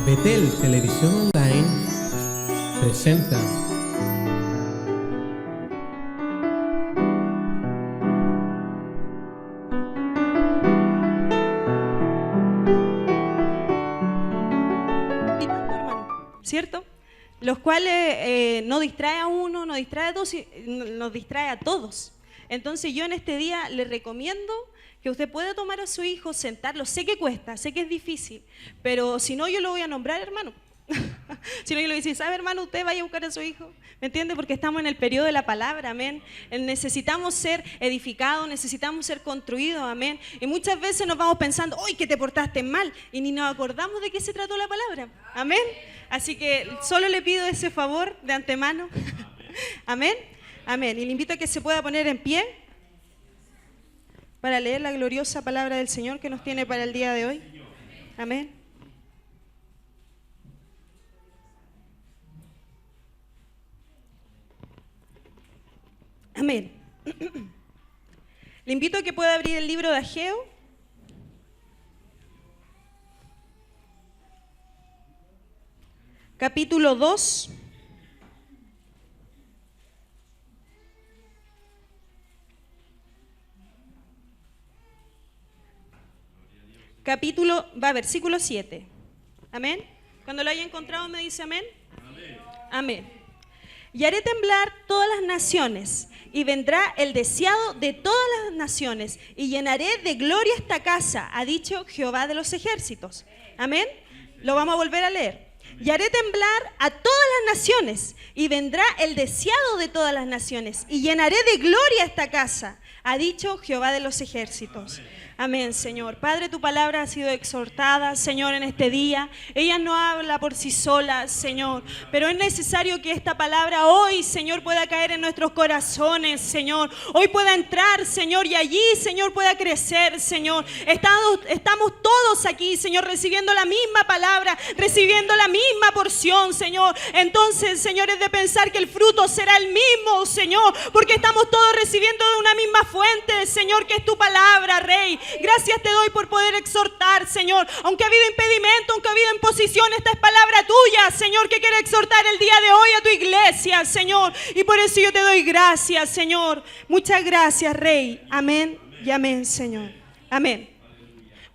Betel Televisión Online presenta ¿cierto? Los cuales no distrae a uno, no distrae a todos, nos distrae a todos. Entonces yo en este día le recomiendo que usted pueda tomar a su hijo, sentarlo. Sé que cuesta, sé que es difícil, pero si no yo lo voy a nombrar hermano. Si no yo le voy a decir, ¿sabe hermano? Usted vaya a buscar a su hijo. ¿Me entiende? Porque estamos en el periodo de la palabra, amén. Necesitamos ser edificados, necesitamos ser construidos, amén. Y muchas veces nos vamos pensando, ¡ay, que te portaste mal! Y ni nos acordamos de qué se trató la palabra, amén. Así que solo le pido ese favor de antemano, amén, amén. Y le invito a que se pueda poner en pie para leer la gloriosa palabra del Señor que nos tiene para el día de hoy, amén. Amén. Le invito a que pueda abrir el libro de Ageo. Capítulo 2. Versículo 7. Amén. Cuando lo haya encontrado me dice amén. Amén. Amén. Y haré temblar todas las naciones, y vendrá el deseado de todas las naciones, y llenaré de gloria esta casa, ha dicho Jehová de los ejércitos. Amén. Lo vamos a volver a leer. Y haré temblar a todas las naciones, y vendrá el deseado de todas las naciones, y llenaré de gloria esta casa, ha dicho Jehová de los ejércitos. Amén, Señor. Padre, tu palabra ha sido exhortada, Señor, en este día. Ella no habla por sí sola, Señor, pero es necesario que esta palabra hoy, Señor, pueda caer en nuestros corazones, Señor. Hoy pueda entrar, Señor, y allí, Señor, pueda crecer, Señor. Estamos todos aquí, Señor, recibiendo la misma palabra, recibiendo la misma porción, Señor. Entonces, Señor, es de pensar que el fruto será el mismo, Señor, porque estamos todos recibiendo de una misma fuente, Señor, que es tu palabra, Rey. Gracias te doy por poder exhortar, Señor. Aunque ha habido impedimento, aunque ha habido imposición, esta es palabra tuya, Señor, que quiere exhortar el día de hoy a tu iglesia, Señor. Y por eso yo te doy gracias, Señor. Muchas gracias, Rey. Amén y amén, Señor. Amén.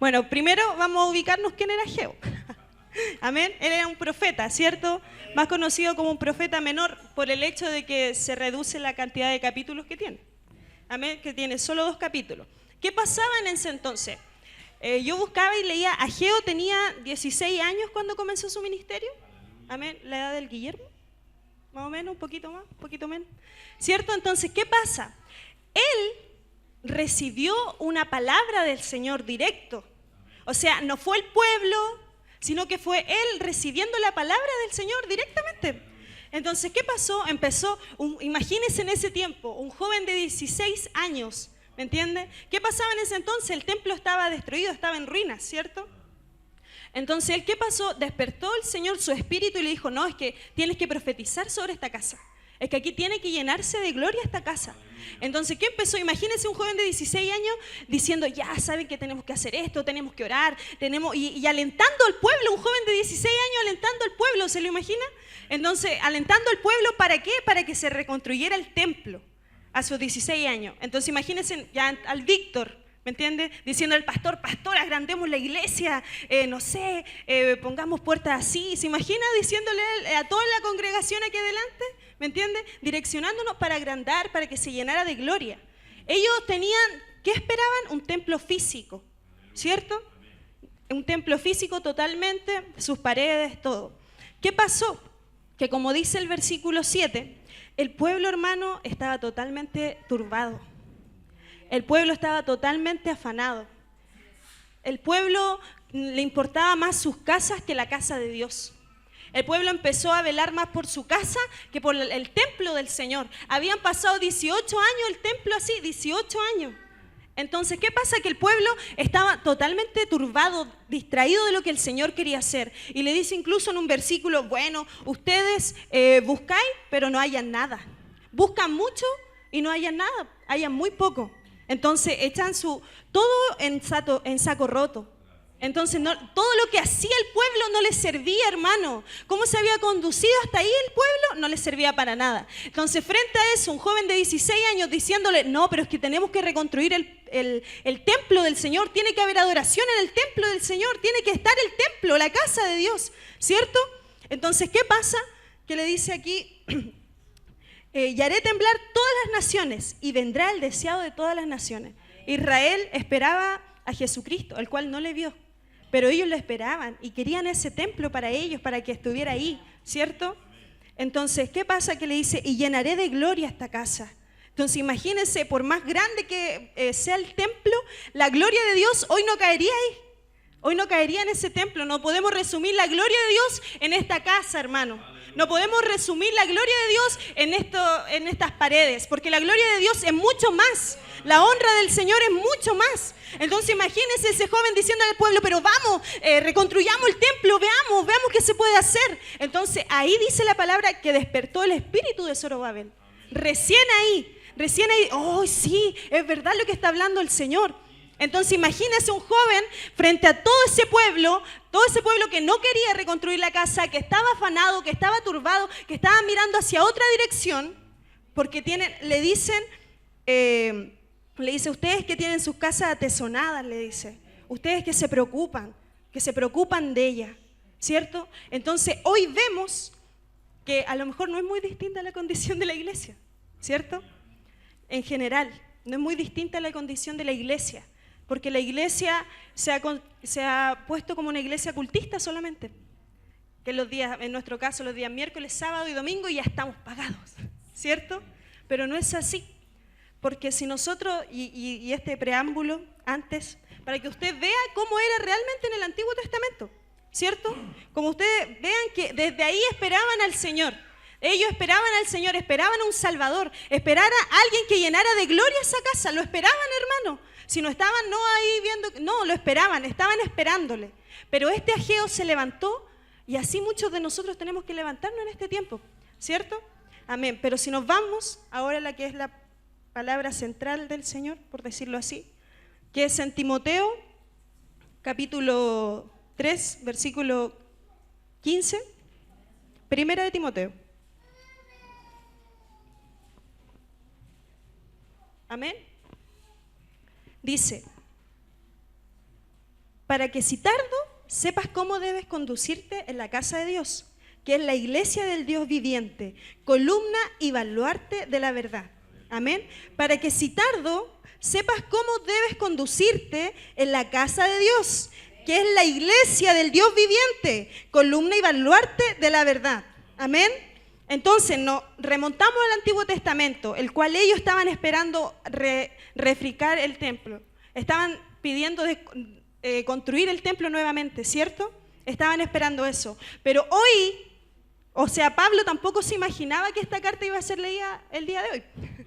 Bueno, primero vamos a ubicarnos quién era Ageo. Amén. Él era un profeta, ¿cierto? Más conocido como un profeta menor por el hecho de que se reduce la cantidad de capítulos que tiene. Amén, que tiene solo 2 capítulos. ¿Qué pasaba en ese entonces? Yo buscaba y leía, Ageo tenía 16 años cuando comenzó su ministerio. Amén, la edad del Guillermo, más o menos, un poquito más, un poquito menos. ¿Cierto? Entonces, ¿qué pasa? Él recibió una palabra del Señor directo. O sea, no fue el pueblo, sino que fue él recibiendo la palabra del Señor directamente. Entonces, ¿qué pasó? Imagínense en ese tiempo, un joven de 16 años, ¿me entiende? ¿Qué pasaba en ese entonces? El templo estaba destruido, estaba en ruinas, ¿cierto? Entonces, ¿qué pasó? Despertó el Señor su espíritu y le dijo, no, es que tienes que profetizar sobre esta casa. Es que aquí tiene que llenarse de gloria esta casa. Entonces, ¿qué empezó? Imagínense un joven de 16 años diciendo, ya saben que tenemos que hacer esto, tenemos que orar, y alentando al pueblo, un joven de 16 años alentando al pueblo, ¿se lo imagina? Entonces, alentando al pueblo, ¿para qué? Para que se reconstruyera el templo a sus 16 años. Entonces, imagínense ya al Víctor, ¿me entiende? Diciendo al pastor, agrandemos la iglesia, no sé, pongamos puertas así. ¿Se imagina diciéndole a toda la congregación aquí adelante? ¿Me entiende? Direccionándonos para agrandar, para que se llenara de gloria. Ellos tenían, ¿qué esperaban? Un templo físico, ¿cierto? Un templo físico totalmente, sus paredes, todo. ¿Qué pasó? Que como dice el versículo 7, el pueblo, hermano, estaba totalmente turbado. El pueblo estaba totalmente afanado. El pueblo le importaba más sus casas que la casa de Dios. El pueblo empezó a velar más por su casa que por el templo del Señor. Habían pasado 18 años el templo así, 18 años. Entonces, ¿qué pasa? Que el pueblo estaba totalmente turbado, distraído de lo que el Señor quería hacer. Y le dice incluso en un versículo, bueno, ustedes buscáis, pero no hayan nada. Buscan mucho y no hayan nada, hayan muy poco. Entonces, echan todo en saco roto. Entonces, todo lo que hacía el pueblo no les servía, hermano. ¿Cómo se había conducido hasta ahí el pueblo? No les servía para nada. Entonces, frente a eso, un joven de 16 años diciéndole, no, pero es que tenemos que reconstruir el templo del Señor, tiene que haber adoración en el templo del Señor, tiene que estar el templo, la casa de Dios, ¿cierto? Entonces, ¿qué pasa? Que le dice aquí, y haré temblar todas las naciones, y vendrá el deseado de todas las naciones. Israel esperaba a Jesucristo, el cual no le vio. Pero ellos lo esperaban y querían ese templo para ellos, para que estuviera ahí, ¿cierto? Entonces, ¿qué pasa? Que le dice, y llenaré de gloria esta casa. Entonces, imagínense, por más grande que sea el templo, la gloria de Dios hoy no caería ahí. Hoy no caería en ese templo. No podemos resumir la gloria de Dios en esta casa, hermano. No podemos resumir la gloria de Dios en estas paredes, porque la gloria de Dios es mucho más. La honra del Señor es mucho más. Entonces imagínense ese joven diciendo al pueblo, pero vamos, reconstruyamos el templo, veamos qué se puede hacer. Entonces ahí dice la palabra que despertó el espíritu de Zorobabel. Recién ahí, oh sí, es verdad lo que está hablando el Señor. Entonces imagínese un joven frente a todo ese pueblo que no quería reconstruir la casa, que estaba afanado, que estaba turbado, que estaba mirando hacia otra dirección, porque le dice, ustedes que tienen sus casas atesonadas, le dice, ustedes que se preocupan de ella, ¿cierto? Entonces hoy vemos que a lo mejor no es muy distinta la condición de la iglesia, ¿cierto? En general, no es muy distinta la condición de la iglesia. Porque la iglesia se ha puesto como una iglesia cultista solamente. Que en nuestro caso, los días miércoles, sábado y domingo ya estamos pagados, ¿cierto? Pero no es así. Porque si nosotros, y este preámbulo antes, para que ustedes vean cómo era realmente en el Antiguo Testamento, ¿cierto? Como ustedes vean que desde ahí esperaban al Señor. Ellos esperaban al Señor, esperaban a un Salvador, esperaban a alguien que llenara de gloria esa casa. Lo esperaban, hermano. Si no estaban ahí viendo, no, lo esperaban, estaban esperándole. Pero este Ageo se levantó y así muchos de nosotros tenemos que levantarnos en este tiempo, ¿cierto? Amén. Pero si nos vamos ahora a la que es la palabra central del Señor, por decirlo así, que es en Timoteo, capítulo 3, versículo 15, primera de Timoteo. Amén. Dice, para que si tardo, sepas cómo debes conducirte en la casa de Dios, que es la iglesia del Dios viviente, columna y baluarte de la verdad. Amén. Para que si tardo, sepas cómo debes conducirte en la casa de Dios, que es la iglesia del Dios viviente, columna y baluarte de la verdad. Amén. Entonces nos remontamos al Antiguo Testamento, el cual ellos estaban esperando refricar el templo. Estaban pidiendo construir el templo nuevamente, ¿cierto? Estaban esperando eso. Pero hoy, Pablo tampoco se imaginaba que esta carta iba a ser leída el día de hoy,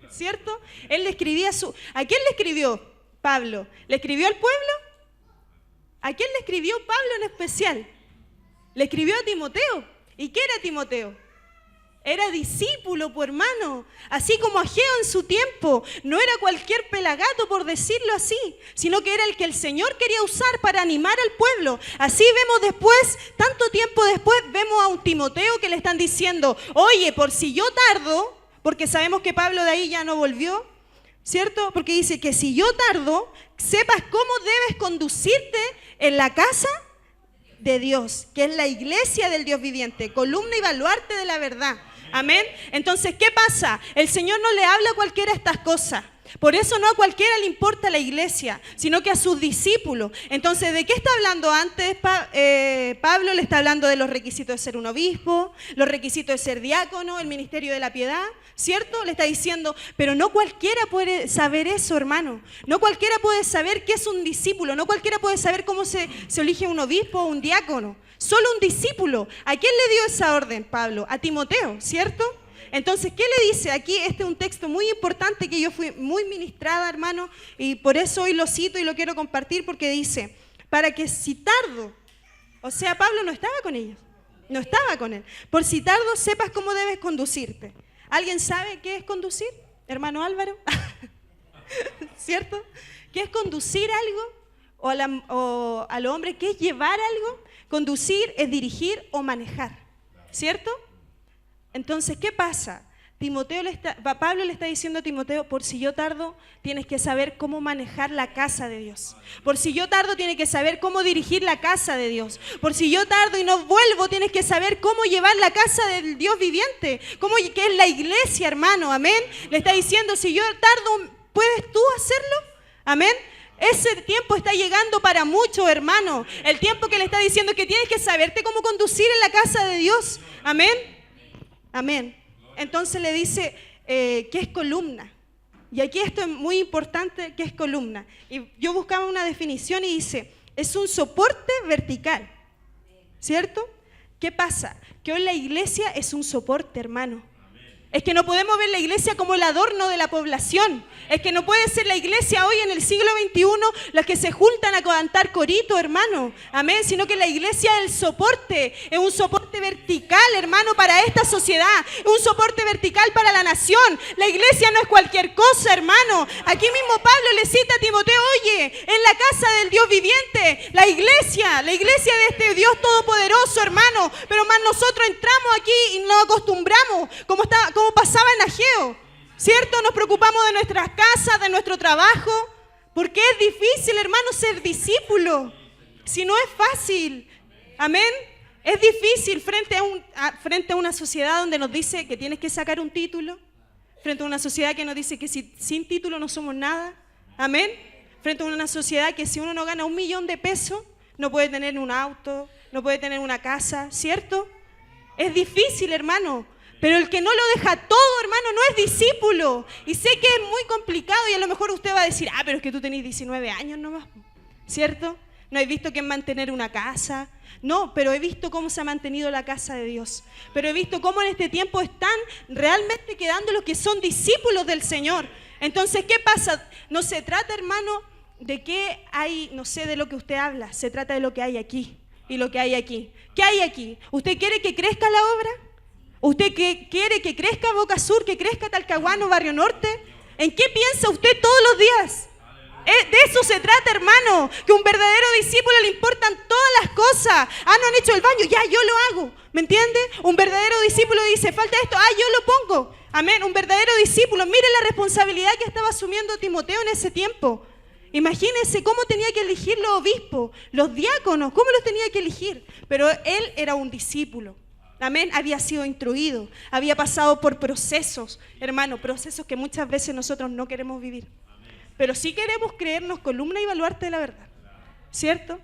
¿cierto? Él le escribía ¿A quién le escribió Pablo? ¿Le escribió al pueblo? ¿A quién le escribió Pablo en especial? Le escribió a Timoteo. ¿Y qué era Timoteo? Era discípulo, pues hermano, así como Ageo en su tiempo. No era cualquier pelagato, por decirlo así, sino que era el que el Señor quería usar para animar al pueblo. Así vemos después, tanto tiempo después, vemos a un Timoteo que le están diciendo, oye, por si yo tardo, porque sabemos que Pablo de ahí ya no volvió, ¿cierto? Porque dice que si yo tardo, sepas cómo debes conducirte en la casa de Dios, que es la iglesia del Dios viviente, columna y baluarte de la verdad. Amén. Entonces, ¿qué pasa? El Señor no le habla a cualquiera estas cosas. Por eso no a cualquiera le importa la iglesia, sino que a sus discípulos. Entonces, ¿de qué está hablando antes? Pablo le está hablando de los requisitos de ser un obispo, los requisitos de ser diácono, el ministerio de la piedad, ¿cierto? Le está diciendo, pero no cualquiera puede saber eso, hermano. No cualquiera puede saber qué es un discípulo, no cualquiera puede saber cómo se elige un obispo o un diácono. Solo un discípulo. ¿A quién le dio esa orden, Pablo? A Timoteo, ¿cierto? Entonces, ¿qué le dice? Aquí este es un texto muy importante que yo fui muy ministrada, hermano, y por eso hoy lo cito y lo quiero compartir porque dice, para que si tardo, Pablo no estaba con ellos, no estaba con él, por si tardo sepas cómo debes conducirte. ¿Alguien sabe qué es conducir? Hermano Álvaro, ¿cierto? ¿Qué es conducir algo? o al hombre, ¿qué es llevar algo? Conducir es dirigir o manejar, ¿cierto? Entonces, ¿qué pasa? Pablo le está diciendo a Timoteo, por si yo tardo, tienes que saber cómo manejar la casa de Dios. Por si yo tardo, tienes que saber cómo dirigir la casa de Dios. Por si yo tardo y no vuelvo, tienes que saber cómo llevar la casa del Dios viviente. Que es la iglesia, hermano, amén. Le está diciendo, si yo tardo, ¿puedes tú hacerlo? Amén. Ese tiempo está llegando para muchos, hermano. El tiempo que le está diciendo es que tienes que saberte cómo conducir en la casa de Dios. Amén. Amén. Entonces le dice que es columna. Y aquí esto es muy importante, que es columna. Y yo buscaba una definición y dice, es un soporte vertical. ¿Cierto? ¿Qué pasa? Que hoy la iglesia es un soporte, hermano. Es que no podemos ver la iglesia como el adorno de la población. Es que no puede ser la iglesia hoy en el siglo XXI las que se juntan a cantar corito, hermano. Amén. Sino que la iglesia es el soporte. Es un soporte vertical, hermano, para esta sociedad. Es un soporte vertical para la nación. La iglesia no es cualquier cosa, hermano. Aquí mismo Pablo le cita a Timoteo, oye, en la casa del Dios viviente, la iglesia de este Dios todopoderoso, hermano. Pero más nosotros entramos aquí y nos acostumbramos, como pasaba en Ageo, ¿cierto? Nos preocupamos de nuestras casas, de nuestro trabajo, porque es difícil, hermano, ser discípulo. Si no es fácil, amén. Es difícil frente a una sociedad donde nos dice que tienes que sacar un título, frente a una sociedad que nos dice que sin título no somos nada, amén. Frente a una sociedad que si uno no gana 1 millón de pesos, no puede tener un auto, no puede tener una casa, ¿cierto? Es difícil, hermano. Pero el que no lo deja todo, hermano, no es discípulo. Y sé que es muy complicado y a lo mejor usted va a decir, pero es que tú tenés 19 años nomás, ¿cierto? ¿No he visto que es mantener una casa? No, pero he visto cómo se ha mantenido la casa de Dios. Pero he visto cómo en este tiempo están realmente quedando los que son discípulos del Señor. Entonces, ¿qué pasa? No se trata, hermano, de qué hay, no sé de lo que usted habla. Se trata de lo que hay aquí y lo que hay aquí. ¿Qué hay aquí? ¿Usted quiere que crezca la obra? ¿Usted quiere que crezca Boca Sur, que crezca Talcahuano, Barrio Norte? ¿En qué piensa usted todos los días? De eso se trata, hermano, que un verdadero discípulo le importan todas las cosas. No han hecho el baño, ya, yo lo hago, ¿me entiende? Un verdadero discípulo dice, falta esto, yo lo pongo. Amén, un verdadero discípulo. Mire la responsabilidad que estaba asumiendo Timoteo en ese tiempo. Imagínense cómo tenía que elegir los obispos, los diáconos, cómo los tenía que elegir. Pero él era un discípulo. Amén, había sido instruido, había pasado por procesos, hermano, procesos que muchas veces nosotros no queremos vivir. Pero sí queremos creernos columna y baluarte de la verdad, ¿cierto?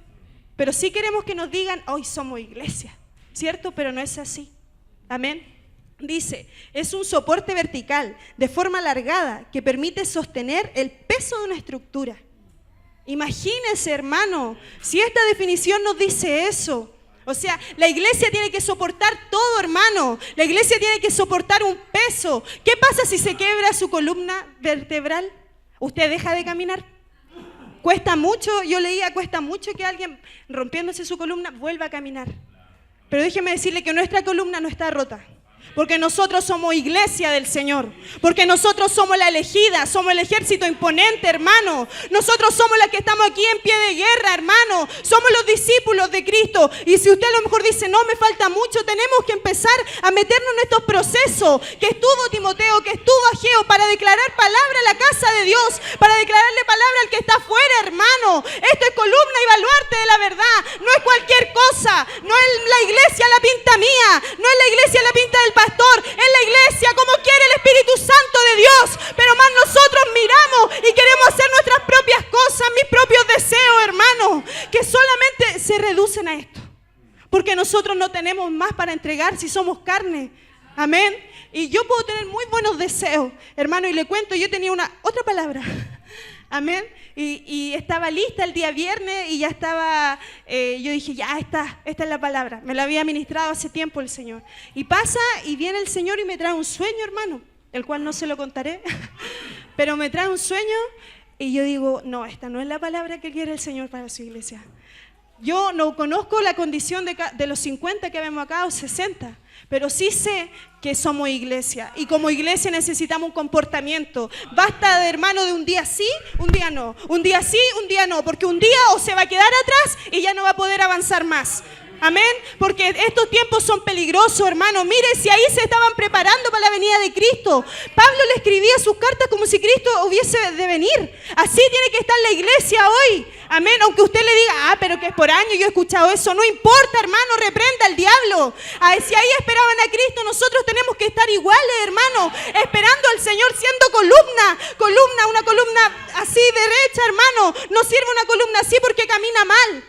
Pero sí queremos que nos digan, hoy somos iglesia, ¿cierto? Pero no es así, amén. Dice, es un soporte vertical, de forma alargada, que permite sostener el peso de una estructura. Imagínense, hermano, si esta definición nos dice eso. O sea, la iglesia tiene que soportar todo, hermano. La iglesia tiene que soportar un peso. ¿Qué pasa si se quiebra su columna vertebral? ¿Usted deja de caminar? Cuesta mucho, yo leía, cuesta mucho que alguien rompiéndose su columna vuelva a caminar. Pero déjeme decirle que nuestra columna no está rota. Porque nosotros somos iglesia del Señor. Porque nosotros somos la elegida, somos el ejército imponente, hermano. Nosotros somos las que estamos aquí en pie de guerra, hermano. Somos los discípulos de Cristo. Y si usted a lo mejor dice, no, me falta mucho, tenemos que empezar a meternos en estos procesos. Que estuvo Timoteo, que estuvo Ageo, para declarar palabra a la casa de Dios. Para declararle palabra al que está afuera, hermano. Esto es columna y baluarte de la verdad. No es cualquier cosa. No es la iglesia la pinta mía. No es la iglesia la pinta del pastor. Es la iglesia como quiere el Espíritu Santo de Dios, pero más nosotros miramos y queremos hacer nuestras propias cosas, mis propios deseos, hermano, que solamente se reducen a esto, porque nosotros no tenemos más para entregar si somos carne, amén. Y yo puedo tener muy buenos deseos, hermano, y le cuento, yo tenía otra palabra, amén. Y estaba lista el día viernes y ya estaba, yo dije, ya esta es la palabra. Me la había ministrado hace tiempo el Señor. Y pasa y viene el Señor y me trae un sueño, hermano, el cual no se lo contaré, pero me trae un sueño y yo digo, no, esta no es la palabra que quiere el Señor para su iglesia. Yo no conozco la condición de los 50 que vemos acá o 60, pero sí sé que somos iglesia y como iglesia necesitamos un comportamiento. Basta, de hermano, de un día sí, un día no, un día sí, un día no, porque un día o se va a quedar atrás y ya no va a poder avanzar más. Amén, porque estos tiempos son peligrosos, hermano. Mire, si ahí se estaban preparando para la venida de Cristo. Pablo le escribía sus cartas como si Cristo hubiese de venir. Así tiene que estar la iglesia hoy. Amén, aunque usted le diga, pero que es por año, yo he escuchado eso. No importa, hermano, reprenda al diablo. Si ahí esperaban a Cristo, nosotros tenemos que estar iguales, hermano, esperando al Señor, siendo una columna así derecha, hermano. No sirve una columna así porque camina mal.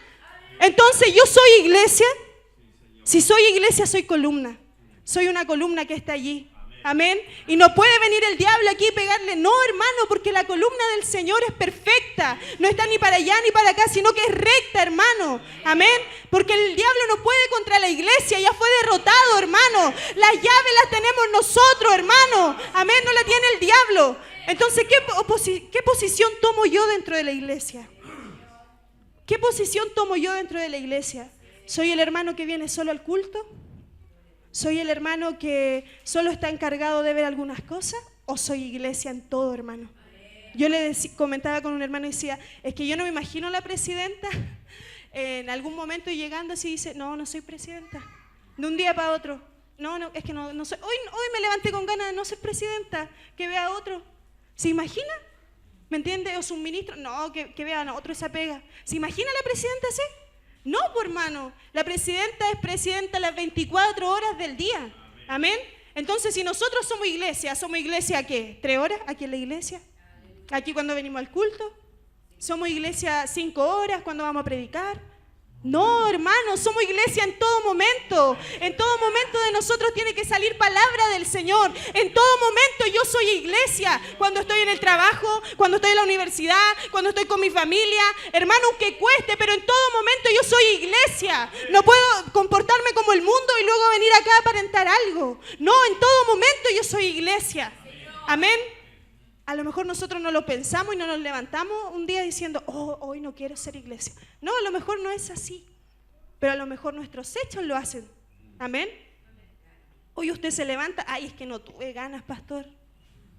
Entonces, ¿yo soy iglesia? Si soy iglesia, soy columna. Soy una columna que está allí. Amén. Y no puede venir el diablo aquí y pegarle. No, hermano, porque la columna del Señor es perfecta. No está ni para allá ni para acá, sino que es recta, hermano. Amén. Porque el diablo no puede contra la iglesia. Ya fue derrotado, hermano. Las llaves las tenemos nosotros, hermano. Amén. No la tiene el diablo. Entonces, ¿qué posición tomo yo dentro de la iglesia? ¿Qué posición tomo yo dentro de la iglesia? ¿Soy el hermano que viene solo al culto? ¿Soy el hermano que solo está encargado de ver algunas cosas? ¿O soy iglesia en todo, hermano? Yo le comentaba con un hermano y decía, es que yo no me imagino la presidenta en algún momento llegando así y dice, no soy presidenta. De un día para otro. No, es que no soy. Hoy me levanté con ganas de no ser presidenta, que vea a otro. ¿Se imagina? ¿Me entiende? O su ministro, no, que vean a otro esa pega. ¿Se imagina la presidenta así? No, pues, hermano, la presidenta es presidenta las 24 horas del día. Amén. Entonces, si nosotros somos iglesia ¿qué? ¿3 horas aquí en la iglesia? Aquí cuando venimos al culto. ¿Somos iglesia 5 horas cuando vamos a predicar? No, hermano, somos iglesia en todo momento. En todo momento de nosotros tiene que salir palabra del Señor. En todo momento yo soy iglesia. Cuando estoy en el trabajo, cuando estoy en la universidad, cuando estoy con mi familia. Hermano, aunque cueste, pero en todo momento yo soy iglesia. No puedo comportarme como el mundo y luego venir acá a aparentar algo. No, en todo momento yo soy iglesia. Amén. A lo mejor nosotros no lo pensamos y no nos levantamos un día diciendo, hoy no quiero ser iglesia. No, a lo mejor no es así, pero a lo mejor nuestros hechos lo hacen. Amén. Hoy usted se levanta, es que no tuve ganas, pastor.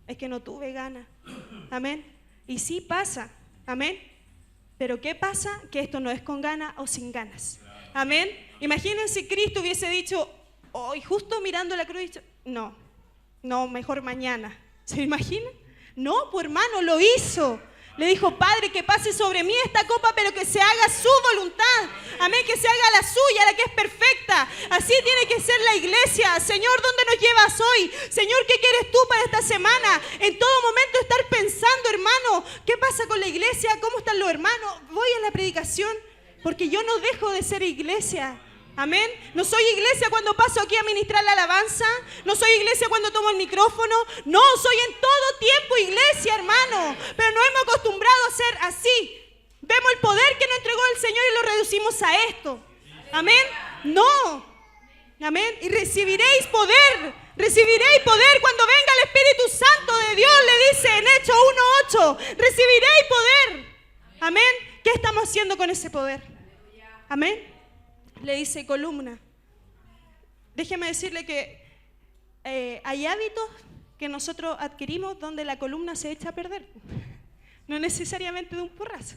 Es que no tuve ganas. Amén. Y sí pasa. Amén. Pero ¿qué pasa? Que esto no es con ganas o sin ganas. Amén. Imagínense si Cristo hubiese dicho, hoy justo mirando la cruz, dicho, no, mejor mañana. ¿Se imaginan? No, pues hermano, lo hizo. Le dijo, Padre, que pase sobre mí esta copa, pero que se haga su voluntad. Amén, que se haga la suya, la que es perfecta. Así tiene que ser la iglesia. Señor, ¿dónde nos llevas hoy? Señor, ¿qué quieres tú para esta semana? En todo momento estar pensando, hermano, ¿qué pasa con la iglesia? ¿Cómo están los hermanos? Voy a la predicación porque yo no dejo de ser iglesia. Amén. No soy iglesia cuando paso aquí a ministrar la alabanza. No soy iglesia cuando tomo el micrófono. No, soy en todo tiempo iglesia, hermano. Pero nos hemos acostumbrado a ser así. Vemos el poder que nos entregó el Señor y lo reducimos a esto. Amén. No. Amén. Y recibiréis poder. Recibiréis poder cuando venga el Espíritu Santo de Dios. Le dice en Hechos 1:8. Recibiréis poder. Amén. ¿Qué estamos haciendo con ese poder? Amén. Le dice columna. Déjeme decirle que hay hábitos que nosotros adquirimos donde la columna se echa a perder. No necesariamente de un porrazo.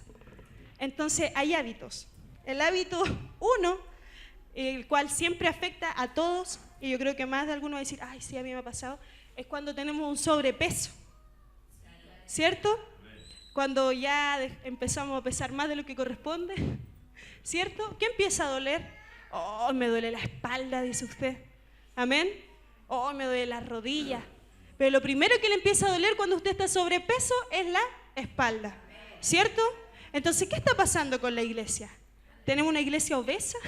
Entonces hay hábitos. El hábito 1, el cual siempre afecta a todos, y yo creo que más de alguno va a decir, sí, a mí me ha pasado, es cuando tenemos un sobrepeso. ¿Cierto? Cuando ya empezamos a pesar más de lo que corresponde. ¿Cierto? ¿Qué empieza a doler? Me duele la espalda, dice usted. Amén. Me duele la rodilla. Pero lo primero que le empieza a doler cuando usted está sobrepeso es la espalda. ¿Cierto? Entonces, ¿qué está pasando con la iglesia? ¿Tenemos una iglesia obesa?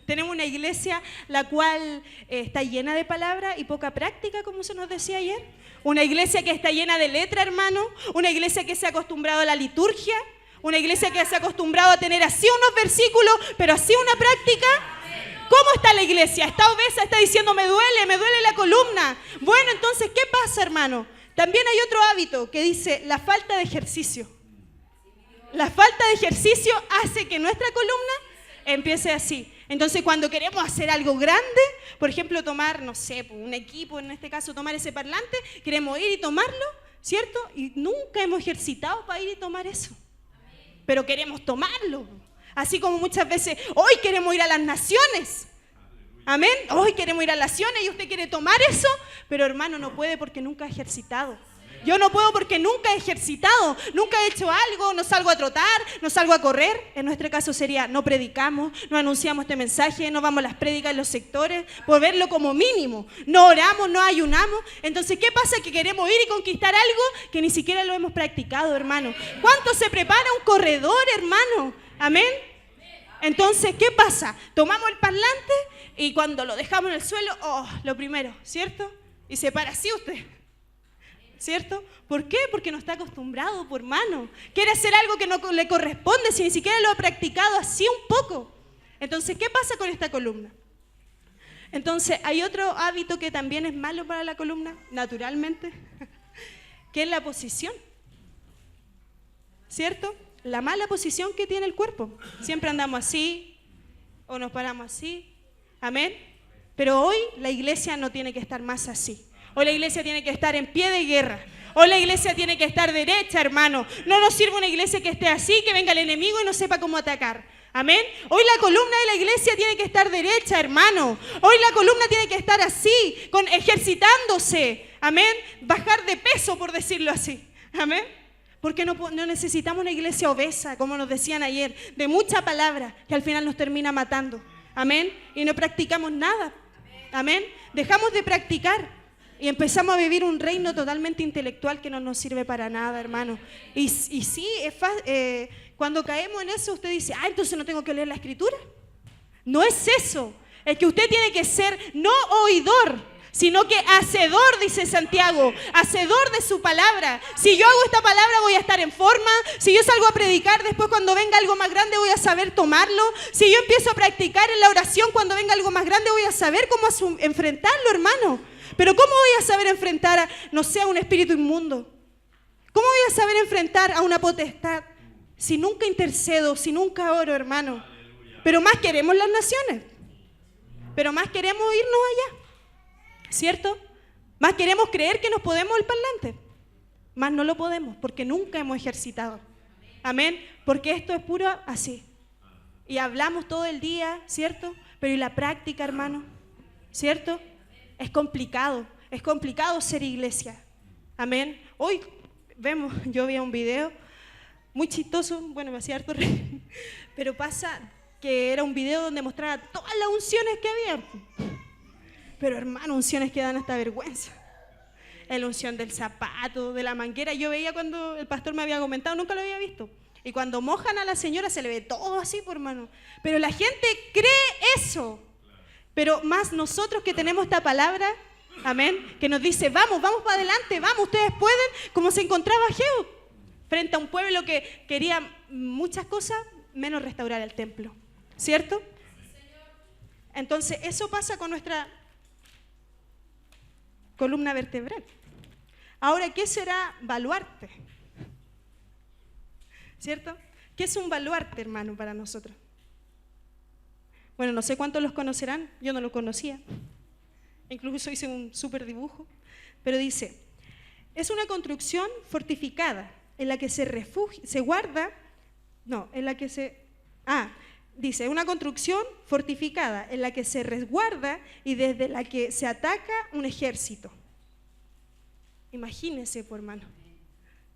¿Tenemos una iglesia la cual está llena de palabra y poca práctica, como se nos decía ayer? ¿Una iglesia que está llena de letra, hermano? ¿Una iglesia que se ha acostumbrado a la liturgia? Una iglesia que se ha acostumbrado a tener así unos versículos, pero así una práctica. ¿Cómo está la iglesia? ¿Está obesa? ¿Está diciendo me duele la columna? Bueno, entonces, ¿qué pasa, hermano? También hay otro hábito que dice la falta de ejercicio. La falta de ejercicio hace que nuestra columna empiece así. Entonces, cuando queremos hacer algo grande, por ejemplo, tomar, no sé, un equipo, en este caso, tomar ese parlante, queremos ir y tomarlo, ¿cierto? Y nunca hemos ejercitado para ir y tomar eso. Pero queremos tomarlo. Así como muchas veces, hoy queremos ir a las naciones. Amén. Hoy queremos ir a las naciones y usted quiere tomar eso, pero hermano, no puede porque nunca ha ejercitado. Yo no puedo porque nunca he ejercitado, nunca he hecho algo, no salgo a trotar, no salgo a correr. En nuestro caso sería, no predicamos, no anunciamos este mensaje, no vamos a las prédicas en los sectores, por verlo como mínimo. No oramos, no ayunamos. Entonces, ¿qué pasa? Que queremos ir y conquistar algo que ni siquiera lo hemos practicado, hermano. ¿Cuánto se prepara un corredor, hermano? Amén. Entonces, ¿qué pasa? Tomamos el parlante y cuando lo dejamos en el suelo, lo primero, ¿cierto? Y se para así usted. ¿Cierto? ¿Por qué? Porque no está acostumbrado, por hermano. Quiere hacer algo que no le corresponde si ni siquiera lo ha practicado así un poco. Entonces, ¿qué pasa con esta columna? Entonces, hay otro hábito que también es malo para la columna, naturalmente, que es la posición. ¿Cierto? La mala posición que tiene el cuerpo. Siempre andamos así o nos paramos así. Amén. Pero hoy la iglesia no tiene que estar más así. Hoy la iglesia tiene que estar en pie de guerra. Hoy la iglesia tiene que estar derecha, hermano. No nos sirve una iglesia que esté así, que venga el enemigo y no sepa cómo atacar. Amén. Hoy la columna de la iglesia tiene que estar derecha, hermano. Hoy la columna tiene que estar así, ejercitándose. Amén. Bajar de peso, por decirlo así. Amén. Porque no necesitamos una iglesia obesa, como nos decían ayer, de mucha palabra, que al final nos termina matando. Amén. Y no practicamos nada. Amén. Dejamos de practicar. Y empezamos a vivir un reino totalmente intelectual que no nos sirve para nada, hermano. Y sí, cuando caemos en eso, usted dice, entonces no tengo que leer la Escritura. No es eso. Es que usted tiene que ser no oidor, sino que hacedor, dice Santiago. Hacedor de su palabra. Si yo hago esta palabra, voy a estar en forma. Si yo salgo a predicar, después cuando venga algo más grande, voy a saber tomarlo. Si yo empiezo a practicar en la oración, cuando venga algo más grande, voy a saber cómo enfrentarlo, hermano. Pero ¿cómo voy a saber enfrentar a un espíritu inmundo? ¿Cómo voy a saber enfrentar a una potestad si nunca intercedo, si nunca oro, hermano? Pero más queremos las naciones. Pero más queremos irnos allá. ¿Cierto? Más queremos creer que nos podemos el parlante. Más no lo podemos porque nunca hemos ejercitado. Amén. Porque esto es puro así. Y hablamos todo el día, ¿cierto? Pero ¿y la práctica, hermano? ¿Cierto? Es complicado ser iglesia. Amén. Hoy yo vi un video muy chistoso, bueno, me hacía harto reír, pero pasa que era un video donde mostraba todas las unciones que había. Pero hermano, unciones que dan hasta vergüenza. La unción del zapato, de la manguera. Yo veía cuando el pastor me había comentado, nunca lo había visto. Y cuando mojan a la señora se le ve todo así, por hermano. Pero la gente cree eso. Pero más nosotros que tenemos esta palabra, amén, que nos dice, vamos para adelante, vamos, ustedes pueden, como se encontraba Ageo, frente a un pueblo que quería muchas cosas, menos restaurar el templo, ¿cierto? Entonces, eso pasa con nuestra columna vertebral. Ahora, ¿qué será baluarte? ¿Cierto? ¿Qué es un baluarte, hermano, para nosotros? Bueno, no sé cuántos los conocerán, yo no lo conocía. Incluso hice un súper dibujo. Pero dice, es una construcción fortificada en la que dice, una construcción fortificada en la que se resguarda y desde la que se ataca un ejército. Imagínense, por hermano,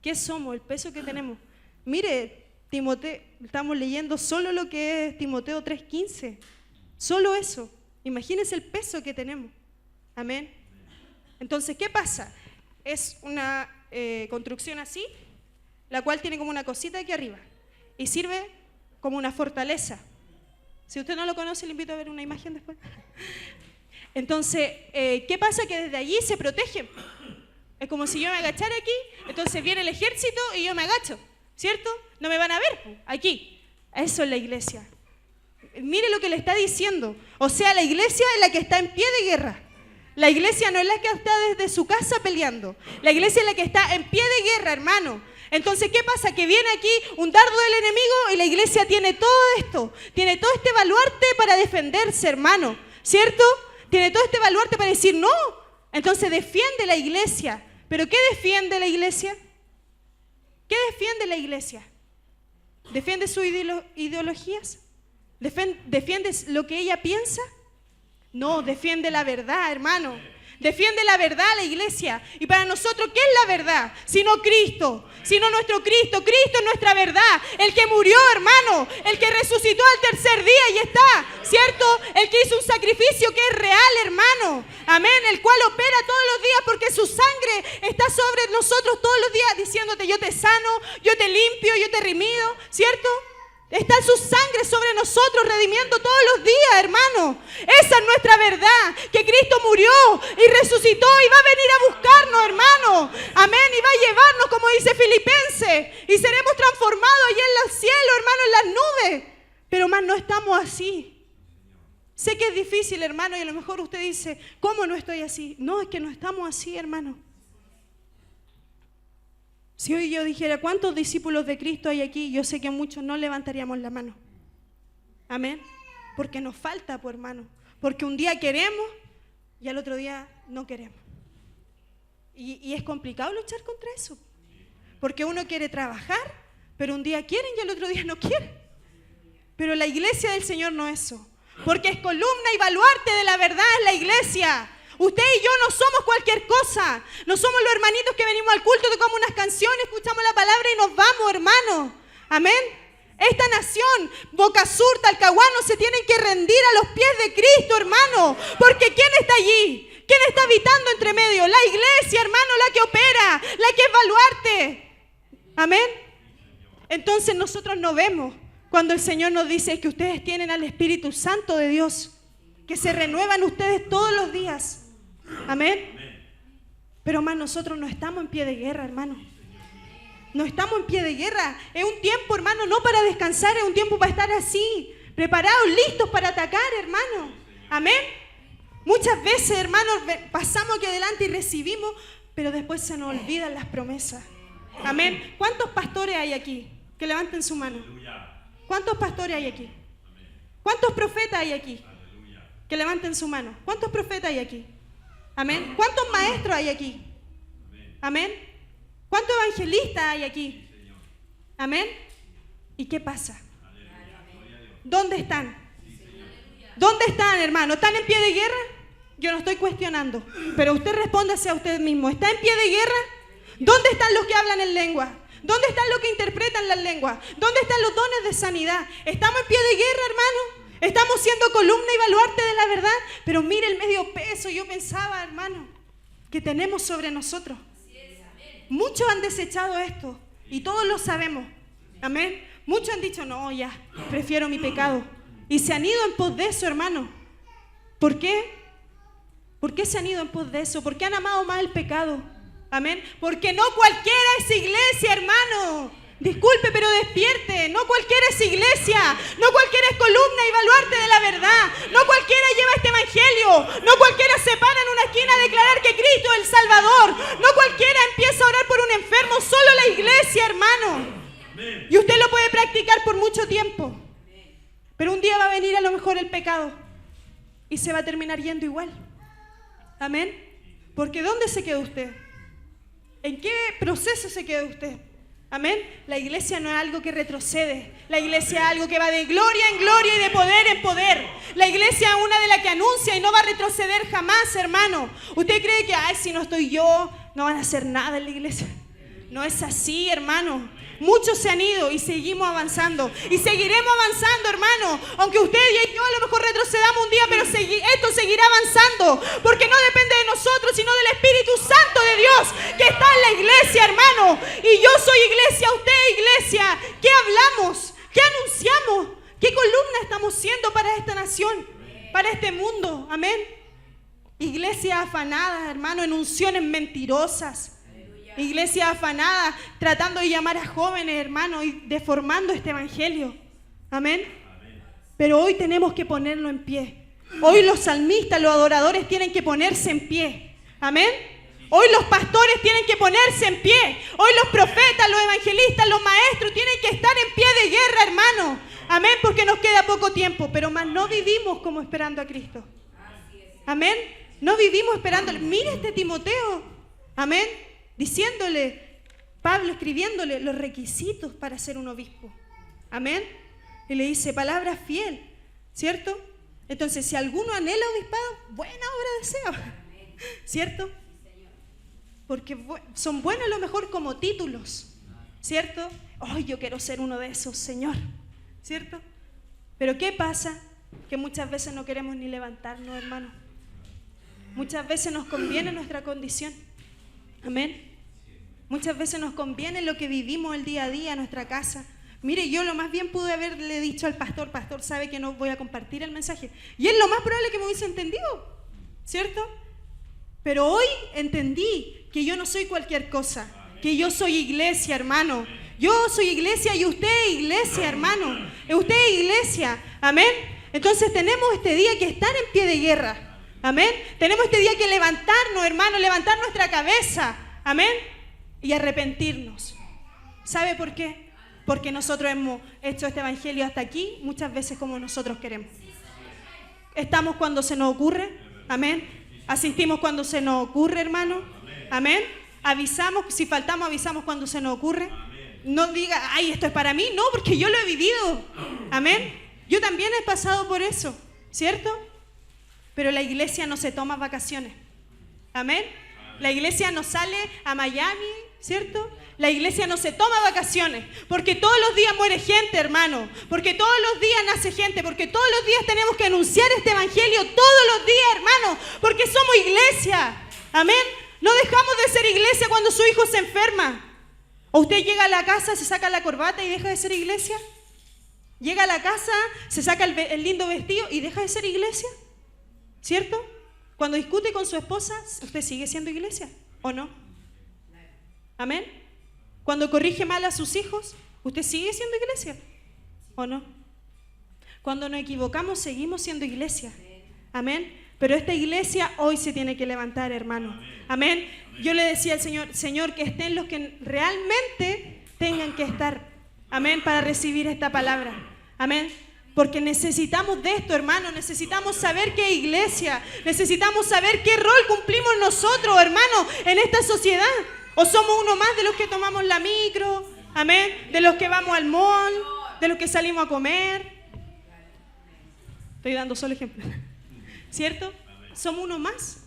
¿qué somos? El peso que tenemos. Mire, Timoteo, estamos leyendo solo lo que es Timoteo 3:15. Solo eso. Imagínense el peso que tenemos. Amén. Entonces, ¿qué pasa? Es una construcción así, la cual tiene como una cosita aquí arriba y sirve como una fortaleza. Si usted no lo conoce, le invito a ver una imagen después. Entonces, ¿qué pasa? Que desde allí se protege. Es como si yo me agachara aquí, entonces viene el ejército y yo me agacho, ¿cierto? No me van a ver aquí. Eso es la iglesia. Mire lo que le está diciendo. O sea, la iglesia es la que está en pie de guerra. La iglesia no es la que está desde su casa peleando. La iglesia es la que está en pie de guerra, hermano. Entonces, ¿qué pasa? Que viene aquí un dardo del enemigo y la iglesia tiene todo esto, tiene todo este baluarte para defenderse, hermano, ¿cierto? Tiene todo este baluarte para decir no. Entonces defiende la iglesia. ¿Pero qué defiende la iglesia? ¿Qué defiende la iglesia? ¿Defiende sus ideologías? ¿Defiende lo que ella piensa? No, defiende la verdad, hermano. Defiende la verdad la iglesia. Y para nosotros, ¿qué es la verdad? Sino Cristo, sino nuestro Cristo. Cristo es nuestra verdad. El que murió, hermano, el que resucitó al tercer día y está, ¿cierto? El que hizo un sacrificio que es real, hermano. Amén. El cual opera todos los días porque su sangre está sobre nosotros todos los días diciéndote: yo te sano, yo te limpio, yo te redimido, ¿cierto? Está su sangre sobre nosotros, redimiendo todos los días, hermano. Esa es nuestra verdad, que Cristo murió y resucitó y va a venir a buscarnos, hermano. Amén, y va a llevarnos, como dice Filipenses, y seremos transformados allá en el cielo, hermano, en las nubes. Pero más no estamos así. Sé que es difícil, hermano, y a lo mejor usted dice: ¿cómo no estoy así? No, es que no estamos así, hermano. Si hoy yo dijera cuántos discípulos de Cristo hay aquí, yo sé que muchos no levantaríamos la mano. Amén. Porque nos falta, pues, hermano. Porque un día queremos y al otro día no queremos. Y es complicado luchar contra eso. Porque uno quiere trabajar, pero un día quieren y al otro día no quieren. Pero la iglesia del Señor no es eso. Porque es columna y baluarte de la verdad en la iglesia. Usted y yo no somos cualquier cosa. No somos los hermanitos que venimos al culto, tocamos unas canciones, escuchamos la palabra y nos vamos, hermano. Amén. Esta nación, Boca Sur, Talcahuano, se tienen que rendir a los pies de Cristo, hermano. Porque ¿quién está allí? ¿Quién está habitando entre medio? La iglesia, hermano, la que opera, la que es baluarte. Amén. Entonces nosotros no vemos cuando el Señor nos dice que ustedes tienen al Espíritu Santo de Dios, que se renuevan ustedes todos los días. Amén. Pero más nosotros no estamos en pie de guerra, hermano. No estamos en pie de guerra. Es un tiempo, hermano, no para descansar, es un tiempo para estar así, preparados, listos para atacar, hermano. Amén. Muchas veces, hermano, pasamos aquí adelante y recibimos, pero después se nos olvidan las promesas. Amén. ¿Cuántos pastores hay aquí? Que levanten su mano. ¿Cuántos pastores hay aquí? ¿Cuántos profetas hay aquí? Que levanten su mano. ¿Cuántos profetas hay aquí? Amén. ¿Cuántos maestros hay aquí? Amén. ¿Cuántos evangelistas hay aquí? Amén. ¿Y qué pasa? ¿Dónde están? ¿Dónde están, hermano? ¿Están en pie de guerra? Yo no estoy cuestionando, pero usted respóndase a usted mismo. ¿Está en pie de guerra? ¿Dónde están los que hablan en lengua? ¿Dónde están los que interpretan las lenguas? ¿Dónde están los dones de sanidad? ¿Estamos en pie de guerra, hermano? Estamos siendo columna y baluarte de la verdad. Pero mire el medio peso. Yo pensaba, hermano, que tenemos sobre nosotros. Muchos han desechado esto y todos lo sabemos. Amén. Muchos han dicho: no, ya, prefiero mi pecado. Y se han ido en pos de eso, hermano. ¿Por qué? ¿Por qué se han ido en pos de eso? ¿Por qué han amado más el pecado? Amén. Porque no cualquiera es iglesia, hermano. Disculpe, pero despierte. No cualquiera es iglesia. No cualquiera es columna y baluarte de la verdad. No cualquiera lleva este evangelio. No cualquiera se para en una esquina a declarar que Cristo es el Salvador. No cualquiera empieza a orar por un enfermo. Solo la iglesia, hermano. Y usted lo puede practicar por mucho tiempo. Pero un día va a venir a lo mejor el pecado y se va a terminar yendo igual. Amén. Porque ¿dónde se quedó usted? ¿En qué proceso se quedó usted? Amén. La iglesia no es algo que retrocede. La iglesia es algo que va de gloria en gloria y de poder en poder. La iglesia es una de las que anuncia y no va a retroceder jamás, hermano. ¿Usted cree que, ay, si no estoy yo, no van a hacer nada en la iglesia? No es así, hermano. Muchos se han ido y seguimos avanzando. Y seguiremos avanzando, hermano. Aunque usted y yo a lo mejor retrocedamos un día, pero esto seguirá avanzando. Porque no depende de nosotros, sino del Espíritu Santo de Dios que está en la iglesia, hermano. Y yo soy iglesia, usted iglesia. ¿Qué hablamos? ¿Qué anunciamos? ¿Qué columna estamos siendo para esta nación? Para este mundo. Amén. Iglesias afanadas, hermano, en unciones mentirosas. Iglesias afanadas, tratando de llamar a jóvenes, hermanos, y deformando este evangelio. Amén. Pero hoy tenemos que ponerlo en pie. Hoy los salmistas, los adoradores tienen que ponerse en pie. Amén. Hoy los pastores tienen que ponerse en pie. Hoy los profetas, los evangelistas, los maestros tienen que estar en pie de guerra, hermano. Amén, porque nos queda poco tiempo, pero más no vivimos como esperando a Cristo. Amén, no vivimos esperándole. Mire este Timoteo, amén, diciéndole, Pablo escribiéndole los requisitos para ser un obispo. Amén, y le dice, palabra fiel, ¿cierto? Entonces, si alguno anhela obispado, buena obra deseo, ¿cierto? Porque son buenos a lo mejor como títulos, ¿cierto? ¡Ay, yo quiero ser uno de esos, Señor! ¿Cierto? Pero ¿qué pasa? Que muchas veces no queremos ni levantarnos, hermano. Muchas veces nos conviene nuestra condición. Amén. Muchas veces nos conviene lo que vivimos el día a día, nuestra casa. Mire, yo lo más bien pude haberle dicho al pastor, pastor, sabe que no voy a compartir el mensaje. Y es lo más probable que me hubiese entendido, ¿cierto? Pero hoy entendí que yo no soy cualquier cosa, que yo soy iglesia, hermano. Yo soy iglesia y usted es iglesia, hermano. Usted es iglesia, amén. Entonces tenemos este día que estar en pie de guerra, amén. Tenemos este día que levantarnos, hermano, levantar nuestra cabeza, amén, y arrepentirnos. ¿Sabe por qué? Porque nosotros hemos hecho este evangelio hasta aquí muchas veces como nosotros queremos. Estamos cuando se nos ocurre, amén. Asistimos cuando se nos ocurre, hermano, amén. Avisamos, si faltamos avisamos cuando se nos ocurre. No diga, ay, esto es para mí, no, porque yo lo he vivido, amén. Yo también he pasado por eso, ¿cierto? Pero la iglesia no se toma vacaciones, amén. La iglesia no sale a Miami, ¿cierto? La iglesia no se toma vacaciones, porque todos los días muere gente, hermano, porque todos los días nace gente, porque todos los días tenemos que anunciar este evangelio, todos los días, hermano, porque somos iglesia, amén. No dejamos de ser iglesia cuando su hijo se enferma. ¿O usted llega a la casa, se saca la corbata y deja de ser iglesia? Llega a la casa, se saca el lindo vestido y deja de ser iglesia, ¿cierto? Cuando discute con su esposa, ¿usted sigue siendo iglesia o no? Amén. Cuando corrige mal a sus hijos, ¿usted sigue siendo iglesia o no? Cuando nos equivocamos, seguimos siendo iglesia. Amén. Pero esta iglesia hoy se tiene que levantar, hermano. Amén. Yo le decía al Señor, Señor, que estén los que realmente tengan que estar. Amén, para recibir esta palabra. Amén. Porque necesitamos de esto, hermano. Necesitamos saber qué iglesia. Necesitamos saber qué rol cumplimos nosotros, hermano, en esta sociedad. O somos uno más de los que tomamos la micro. Amén. De los que vamos al mall. De los que salimos a comer. Estoy dando solo ejemplos. ¿Cierto? ¿Somos uno más?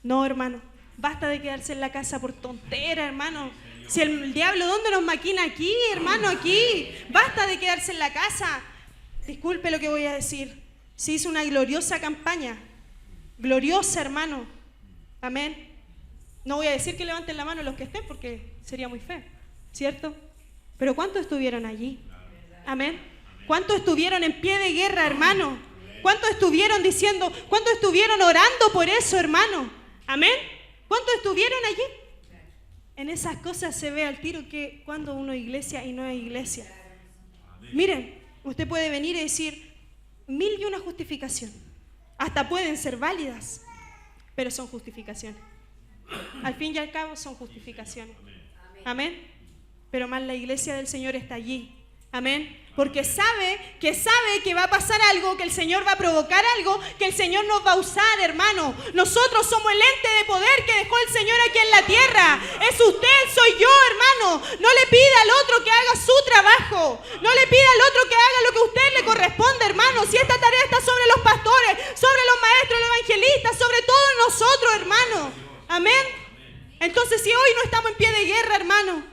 No, hermano. Basta de quedarse en la casa por tontera, hermano. Si el diablo, ¿dónde nos maquina? Aquí, hermano, aquí. Basta de quedarse en la casa. Disculpe lo que voy a decir. Se hizo una gloriosa campaña. Gloriosa, hermano. Amén. No voy a decir que levanten la mano los que estén porque sería muy feo, ¿cierto? Pero ¿cuántos estuvieron allí? Amén. ¿Cuántos estuvieron en pie de guerra, hermano? ¿Cuántos estuvieron diciendo, cuántos estuvieron orando por eso, hermano? Amén. ¿Cuántos estuvieron allí? En esas cosas se ve al tiro que cuando uno es iglesia y no es iglesia. Miren, usted puede venir y decir 1001 justificación. Hasta pueden ser válidas, pero son justificaciones. Al fin y al cabo son justificaciones. Amén. Pero más la iglesia del Señor está allí. Amén. Porque sabe que va a pasar algo, que el Señor va a provocar algo, que el Señor nos va a usar, hermano. Nosotros somos el ente de poder que dejó el Señor aquí en la tierra. Es usted, soy yo, hermano. No le pida al otro que haga su trabajo. No le pida al otro que haga lo que a usted le corresponde, hermano. Si esta tarea está sobre los pastores, sobre los maestros, los evangelistas, sobre todos nosotros, hermano. Amén. Entonces, si hoy no estamos en pie de guerra, hermano,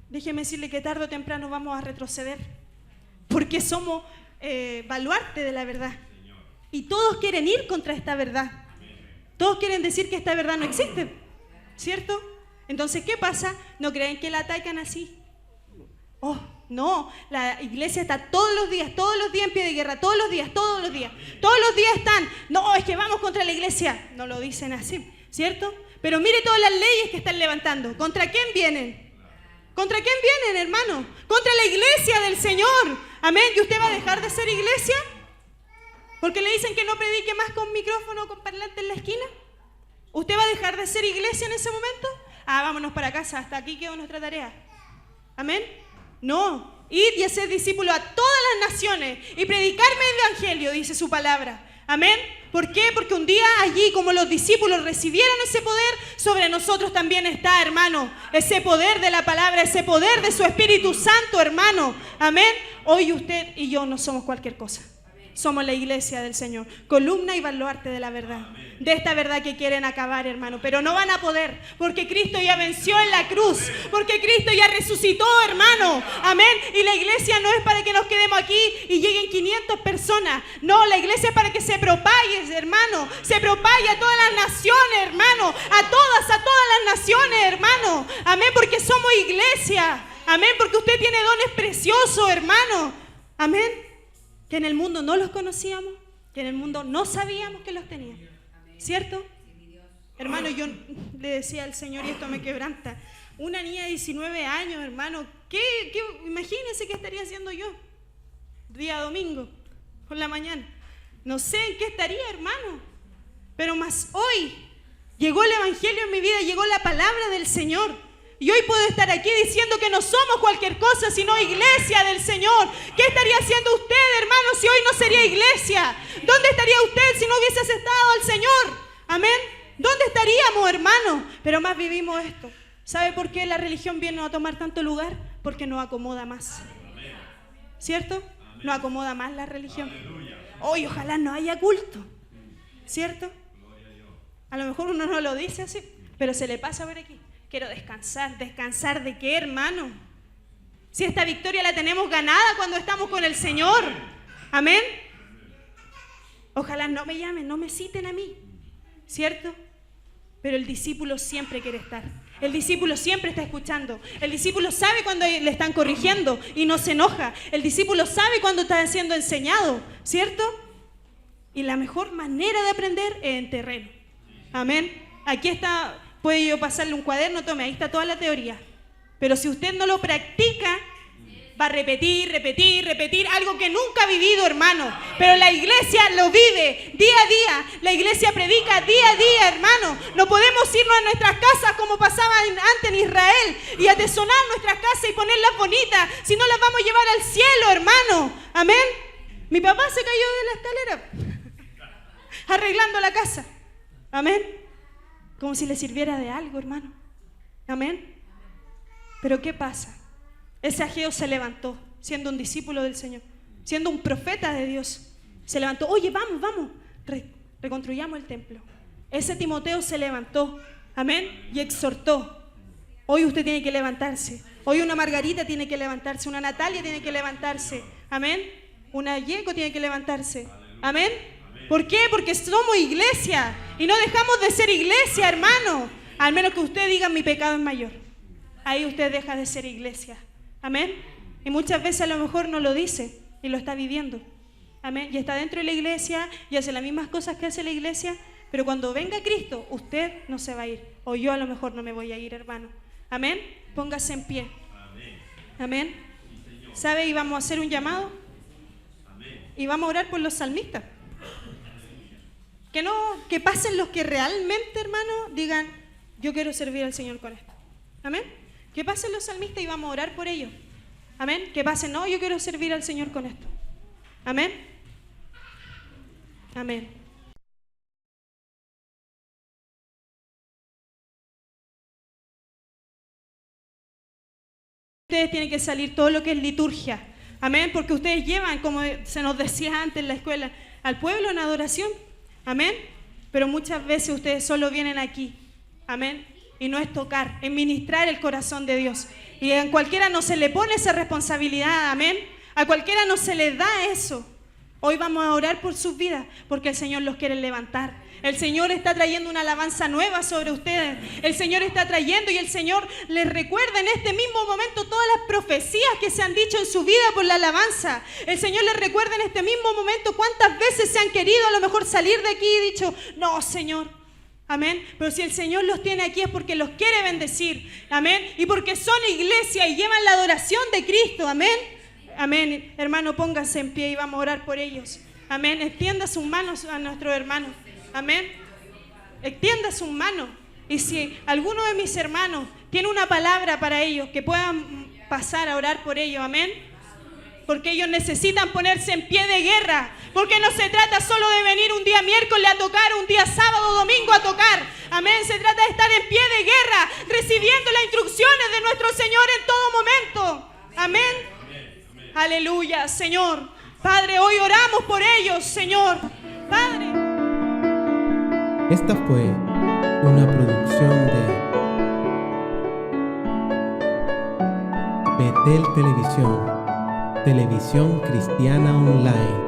déjeme decirle que tarde o temprano vamos a retroceder, porque somos baluarte de la verdad. Y todos quieren ir contra esta verdad. Todos quieren decir que esta verdad no existe, ¿cierto? Entonces, ¿qué pasa? ¿No creen que la atacan así? Oh, no, la iglesia está todos los días en pie de guerra, todos los días están, no, es que vamos contra la iglesia. No lo dicen así, ¿cierto? Pero mire todas las leyes que están levantando. ¿Contra quién vienen? ¿Contra quién vienen, hermano? Contra la iglesia del Señor. Amén. ¿Y usted va a dejar de ser iglesia? ¿Porque le dicen que no predique más con micrófono o con parlante en la esquina? ¿Usted va a dejar de ser iglesia en ese momento? Vámonos para casa, hasta aquí quedó nuestra tarea. ¿Amén? No, id y hacer discípulos a todas las naciones y predicarme el evangelio, dice su palabra. ¿Amén? ¿Por qué? Porque un día allí, como los discípulos recibieron ese poder, sobre nosotros también está, hermano, ese poder de la palabra, ese poder de su Espíritu Santo, hermano. ¿Amén? Hoy usted y yo no somos cualquier cosa. Somos la iglesia del Señor, columna y baluarte de la verdad, de esta verdad que quieren acabar, hermano, pero no van a poder, porque Cristo ya venció en la cruz, porque Cristo ya resucitó, hermano, amén. Y la iglesia no es para que nos quedemos aquí y lleguen 500 personas, no, la iglesia es para que se propague, hermano, se propague a todas las naciones, hermano, a todas las naciones, hermano, amén, porque somos iglesia, amén, porque usted tiene dones preciosos, hermano, amén. Que en el mundo no los conocíamos, que en el mundo no sabíamos que los teníamos, ¿cierto? Hermano, yo le decía al Señor, y esto me quebranta, una niña de 19 años, hermano, imagínense qué estaría haciendo yo, día domingo, por la mañana, no sé en qué estaría, hermano, pero más hoy llegó el evangelio en mi vida, llegó la palabra del Señor. Y hoy puedo estar aquí diciendo que no somos cualquier cosa, sino iglesia del Señor. ¿Qué estaría haciendo usted, hermano, si hoy no sería iglesia? ¿Dónde estaría usted si no hubiese aceptado al Señor? Amén. ¿Dónde estaríamos, hermano? Pero más vivimos esto. ¿Sabe por qué la religión viene a tomar tanto lugar? Porque nos acomoda más. ¿Cierto? Nos acomoda más la religión. Hoy ojalá no haya culto. ¿Cierto? A lo mejor uno no lo dice así, pero se le pasa por aquí. Quiero descansar. ¿Descansar de qué, hermano? Si esta victoria la tenemos ganada cuando estamos con el Señor. Amén. Ojalá no me llamen, no me citen a mí. ¿Cierto? Pero el discípulo siempre quiere estar. El discípulo siempre está escuchando. El discípulo sabe cuando le están corrigiendo y no se enoja. El discípulo sabe cuando está siendo enseñado. ¿Cierto? Y la mejor manera de aprender es en terreno. Amén. Aquí está... Puede yo pasarle un cuaderno, tome, ahí está toda la teoría. Pero si usted no lo practica, va a repetir algo que nunca ha vivido, hermano. Pero la iglesia lo vive día a día. La iglesia predica día a día, hermano. No podemos irnos a nuestras casas como pasaba antes en Israel y atesonar nuestras casas y ponerlas bonitas, si no las vamos a llevar al cielo, hermano. Amén. Mi papá se cayó de la escalera arreglando la casa. Amén. Como si le sirviera de algo, hermano. Amén. Pero ¿qué pasa? Ese Ageo se levantó, siendo un discípulo del Señor, siendo un profeta de Dios. Se levantó, oye, vamos, reconstruyamos el templo. Ese Timoteo se levantó, amén, y exhortó. Hoy usted tiene que levantarse. Hoy una Margarita tiene que levantarse, una Natalia tiene que levantarse, amén. Una Yeco tiene que levantarse, amén. ¿Por qué? Porque somos iglesia y no dejamos de ser iglesia, hermano. Al menos que usted diga mi pecado es mayor. Ahí usted deja de ser iglesia. Amén. Y muchas veces a lo mejor no lo dice y lo está viviendo. Amén. Y está dentro de la iglesia y hace las mismas cosas que hace la iglesia, pero cuando venga Cristo, usted no se va a ir. O yo a lo mejor no me voy a ir, hermano. Amén. Póngase en pie. Amén. ¿Sabe? Y vamos a hacer un llamado. Y vamos a orar por los salmistas. Que pasen los que realmente, hermano, digan, yo quiero servir al Señor con esto. Amén. Que pasen los salmistas y vamos a orar por ellos. Amén. Que pasen, no, yo quiero servir al Señor con esto. Amén. Amén. Ustedes tienen que salir todo lo que es liturgia. Amén. Porque ustedes llevan, como se nos decía antes en la escuela, al pueblo en adoración. Amén. Pero muchas veces ustedes solo vienen aquí. Amén. Y no es tocar, es ministrar el corazón de Dios. Y a cualquiera no se le pone esa responsabilidad. Amén. A cualquiera no se le da eso. Hoy vamos a orar por sus vidas porque el Señor los quiere levantar. El Señor está trayendo una alabanza nueva sobre ustedes. El Señor está trayendo y el Señor les recuerda en este mismo momento todas las profecías que se han dicho en su vida por la alabanza. El Señor les recuerda en este mismo momento cuántas veces se han querido a lo mejor salir de aquí y dicho, no, Señor. Amén. Pero si el Señor los tiene aquí es porque los quiere bendecir. Amén. Y porque son iglesia y llevan la adoración de Cristo. Amén. Amén. Hermano, pónganse en pie y vamos a orar por ellos. Amén. Extienda sus manos a nuestros hermanos. Amén. extienda sus manos. Y si alguno de mis hermanos tiene una palabra para ellos, que puedan pasar a orar por ellos, amén. Porque ellos necesitan ponerse en pie de guerra. Porque no se trata solo de venir un día miércoles a tocar, un día sábado o domingo a tocar. Amén. Se trata de estar en pie de guerra, recibiendo las instrucciones de nuestro Señor en todo momento. Amén. Aleluya, Señor. Padre, hoy oramos por ellos, Señor. Padre. Esta fue una producción de Betel Televisión, Televisión Cristiana Online.